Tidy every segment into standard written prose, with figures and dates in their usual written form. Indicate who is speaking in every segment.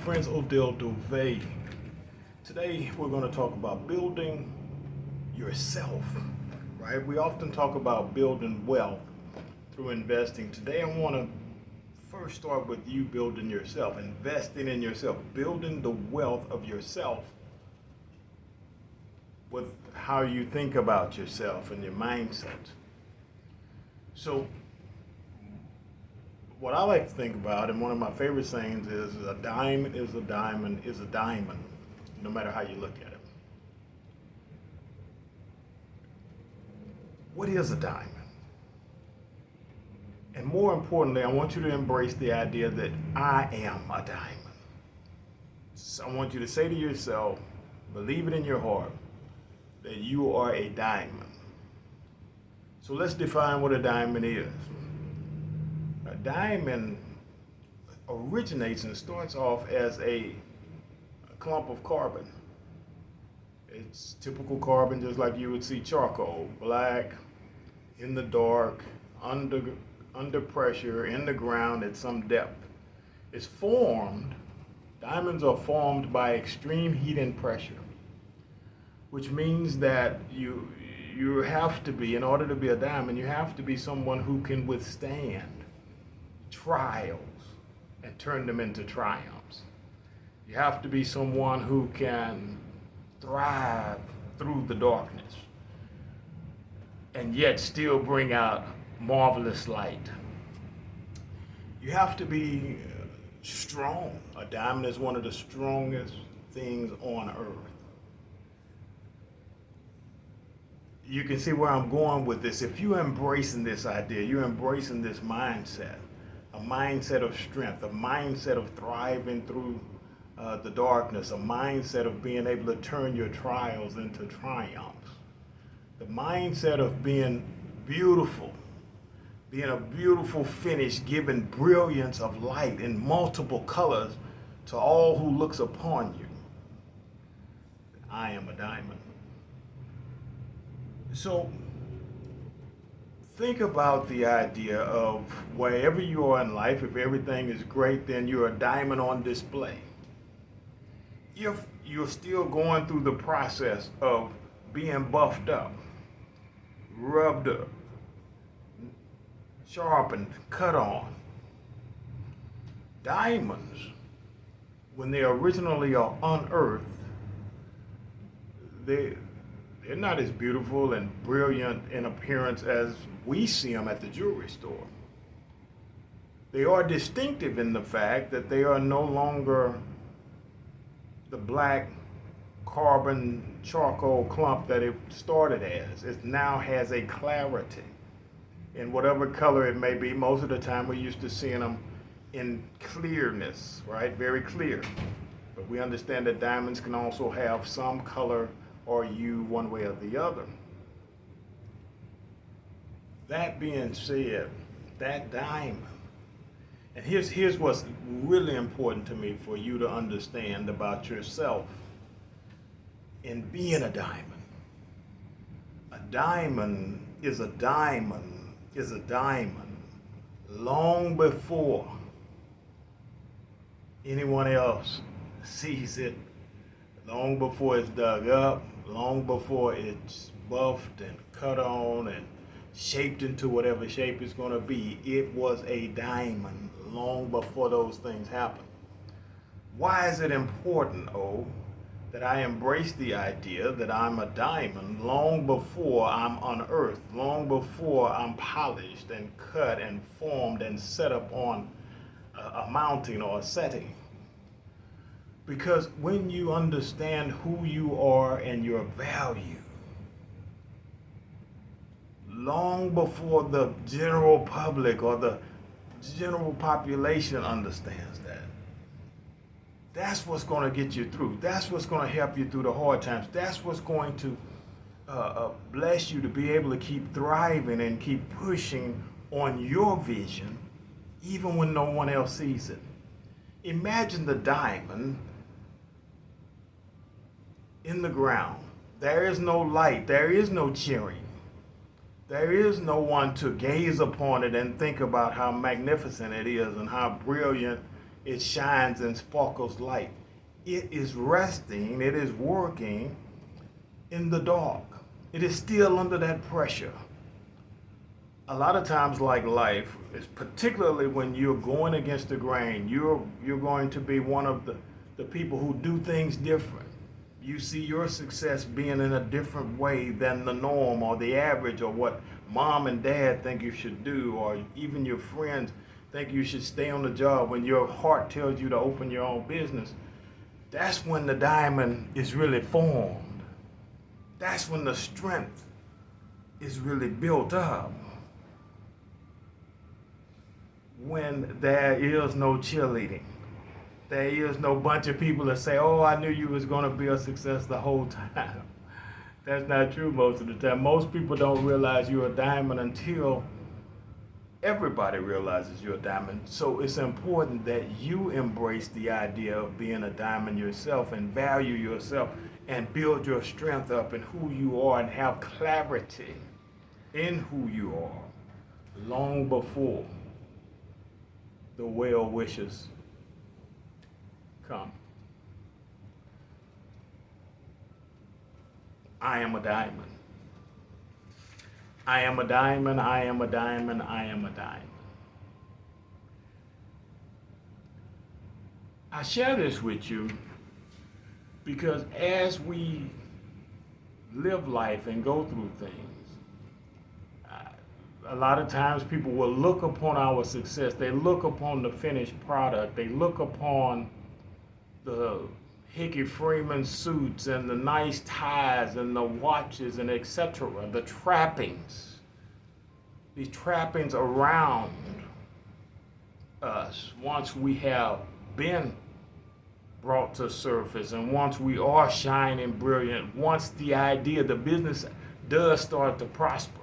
Speaker 1: friends, Odell Dove. Today we're going to talk about building yourself, right? We often talk about building wealth through investing. Today I want to first start with you building yourself, investing in yourself, building the wealth of yourself with how you think about yourself and your mindset. So what I like to think about, and one of my favorite sayings is a diamond is a diamond is a diamond, no matter how you look at it. What is a diamond? And more importantly, I want you to embrace the idea that I am a diamond. So I want you to say to yourself, believe it in your heart, that you are a diamond. So let's define what a diamond is. A diamond originates and starts off as a clump of carbon. It's typical carbon, just like you would see charcoal, black, in the dark, under pressure, in the ground at some depth. It's formed, diamonds are formed by extreme heat and pressure, which means that you have to be, in order to be a diamond, you have to be someone who can withstand trials and turn them into triumphs. You have to be someone who can thrive through the darkness and yet still bring out marvelous light. You have to be strong. A diamond is one of the strongest things on earth. You can see where I'm going with this. If you're embracing this idea, you're embracing this mindset, a mindset of strength, a mindset of thriving through the darkness, a mindset of being able to turn your trials into triumphs, the mindset of being beautiful, being a beautiful finish, giving brilliance of light in multiple colors to all who looks upon you. I am a diamond. So think about the idea of wherever you are in life, if everything is great, then you're a diamond on display. If you're still going through the process of being buffed up, rubbed up, sharpened, cut on, diamonds, when they originally are unearthed, they're not as beautiful and brilliant in appearance as we see them at the jewelry store. They are distinctive in the fact that they are no longer the black carbon charcoal clump that it started as. It now has a clarity in whatever color it may be. Most of the time we're used to seeing them in clearness, right? Very clear. But we understand that diamonds can also have some color or hue one way or the other. That being said, that diamond, and here's what's really important to me for you to understand about yourself in being a diamond. A diamond is a diamond is a diamond long before anyone else sees it, long before it's dug up, long before it's buffed and cut on and shaped into whatever shape it's going to be. It was a diamond long before those things happened. Why is it important, that I embrace the idea that I'm a diamond long before I'm unearthed, long before I'm polished and cut and formed and set up on a mountain or a setting? Because when you understand who you are and your value, long before the general public or the general population understands that, that's what's going to get you through. That's what's going to help you through the hard times. That's what's going to bless you to be able to keep thriving and keep pushing on your vision, even when no one else sees it. Imagine the diamond in the ground. There is no light. There is no cheering. There is no one to gaze upon it and think about how magnificent it is and how brilliant it shines and sparkles light. It is resting, it is working in the dark. It is still under that pressure. A lot of times, like life, is particularly when you're going against the grain, you're going to be one of the people who do things different. You see your success being in a different way than the norm or the average or what mom and dad think you should do, or even your friends think you should stay on the job when your heart tells you to open your own business. That's when the diamond is really formed. That's when the strength is really built up. When there is no cheerleading. There is no bunch of people that say, oh, I knew you was going to be a success the whole time. That's not true most of the time. Most people don't realize you're a diamond until everybody realizes you're a diamond. So it's important that you embrace the idea of being a diamond yourself and value yourself and build your strength up in who you are and have clarity in who you are long before the well wishes come. I am a diamond. I am a diamond, I am a diamond, I am a diamond. I share this with you because as we live life and go through things, a lot of times people will look upon our success. They look upon the finished product. They look upon the Hickey Freeman suits and the nice ties and the watches and etc. The trappings. These trappings around us once we have been brought to surface and once we are shining brilliant, once the idea, the business does start to prosper.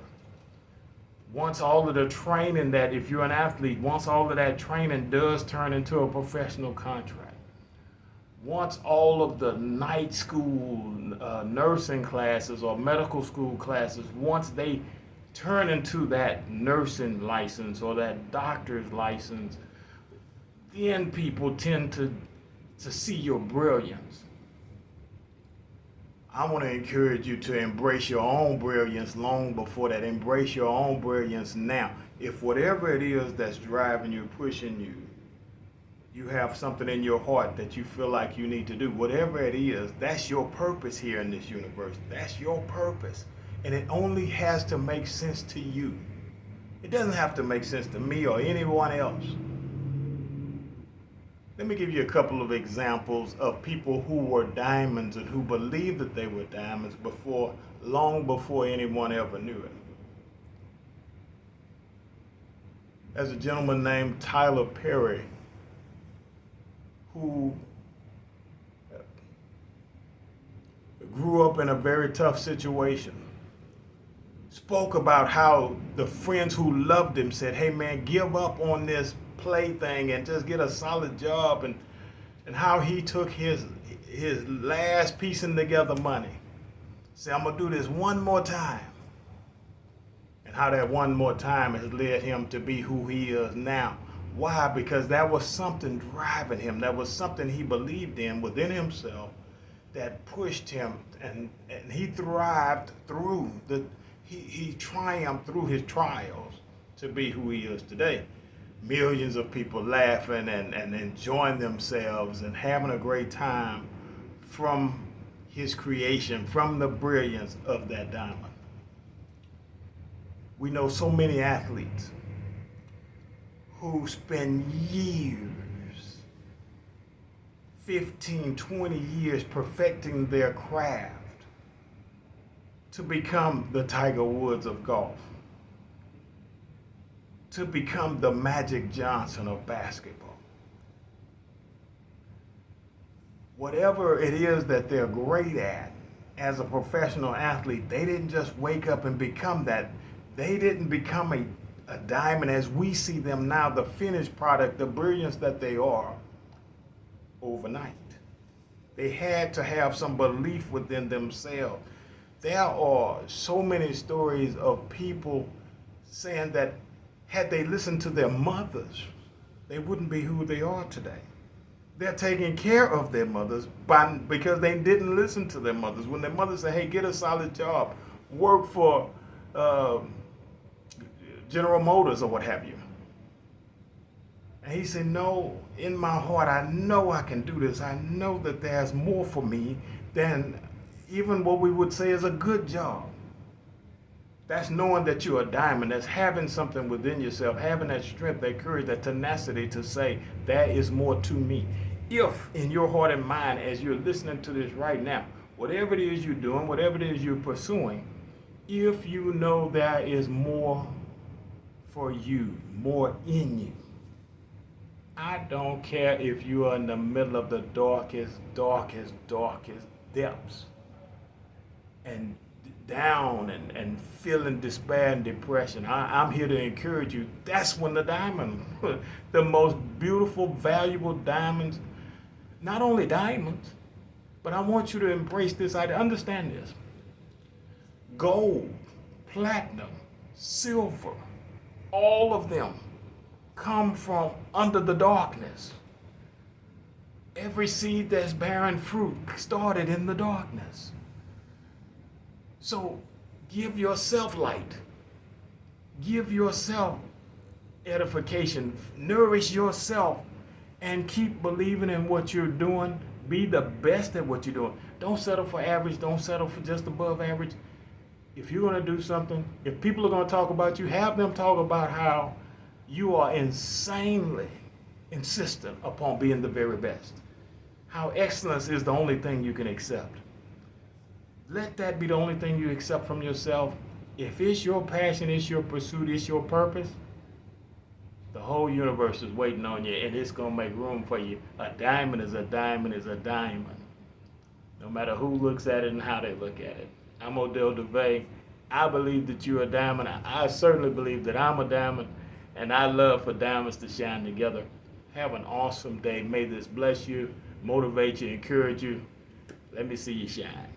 Speaker 1: Once all of the training that, if you're an athlete, once all of that training does turn into a professional contract, once all of the night school nursing classes or medical school classes, once they turn into that nursing license or that doctor's license, then people tend to see your brilliance. I want to encourage you to embrace your own brilliance long before that. Embrace your own brilliance now. If whatever it is that's driving you, pushing you, you have something in your heart that you feel like you need to do, whatever it is, that's your purpose here in this universe. That's your purpose. And it only has to make sense to you. It doesn't have to make sense to me or anyone else. Let me give you a couple of examples of people who were diamonds and who believed that they were diamonds long before anyone ever knew it. There's a gentleman named Tyler Perry who grew up in a very tough situation. Spoke about how the friends who loved him said, hey man, give up on this plaything and just get a solid job, and how he took his last piecing together money. Say, I'm gonna do this one more time. And how that one more time has led him to be who he is now. Why? Because that was something driving him. That was something he believed in within himself that pushed him, and he thrived through he triumphed through his trials to be who he is today. Millions of people laughing and enjoying themselves and having a great time from his creation, from the brilliance of that diamond. We know so many athletes who spend years, 15, 20 years perfecting their craft to become the Tiger Woods of golf, to become the Magic Johnson of basketball. Whatever it is that they're great at as a professional athlete, they didn't just wake up and become that. They didn't become a diamond as we see them now, the finished product, the brilliance that they are, overnight. They had to have some belief within themselves. There are so many stories of people saying that had they listened to their mothers, they wouldn't be who they are today. They're taking care of their mothers because they didn't listen to their mothers. When their mother said, hey, get a solid job, work for uh, General Motors or what have you. And he said, no, in my heart, I know I can do this. I know that there's more for me than even what we would say is a good job. That's knowing that you're a diamond. That's having something within yourself, having that strength, that courage, that tenacity to say, there is more to me. If in your heart and mind, as you're listening to this right now, whatever it is you're doing, whatever it is you're pursuing, if you know there is more for you, more in you, I don't care if you are in the middle of the darkest depths and down and feeling despair and depression. I'm here to encourage you. That's when the diamond, the most beautiful, valuable diamonds, not only diamonds, but I want you to embrace this idea. Understand this. Gold, platinum, silver, all of them come from under the darkness. Every seed that's bearing fruit started in the darkness. So give yourself light. Give yourself edification. Nourish yourself and keep believing in what you're doing. Be the best at what you're doing. Don't settle for average. Don't settle for just above average. If you're going to do something, if people are going to talk about you, have them talk about how you are insanely insistent upon being the very best. How excellence is the only thing you can accept. Let that be the only thing you accept from yourself. If it's your passion, it's your pursuit, it's your purpose, the whole universe is waiting on you, and it's going to make room for you. A diamond is a diamond is a diamond, no matter who looks at it and how they look at it. I'm Odell DeVay. I believe that you're a diamond. I certainly believe that I'm a diamond, and I love for diamonds to shine together. Have an awesome day. May this bless you, motivate you, encourage you. Let me see you shine.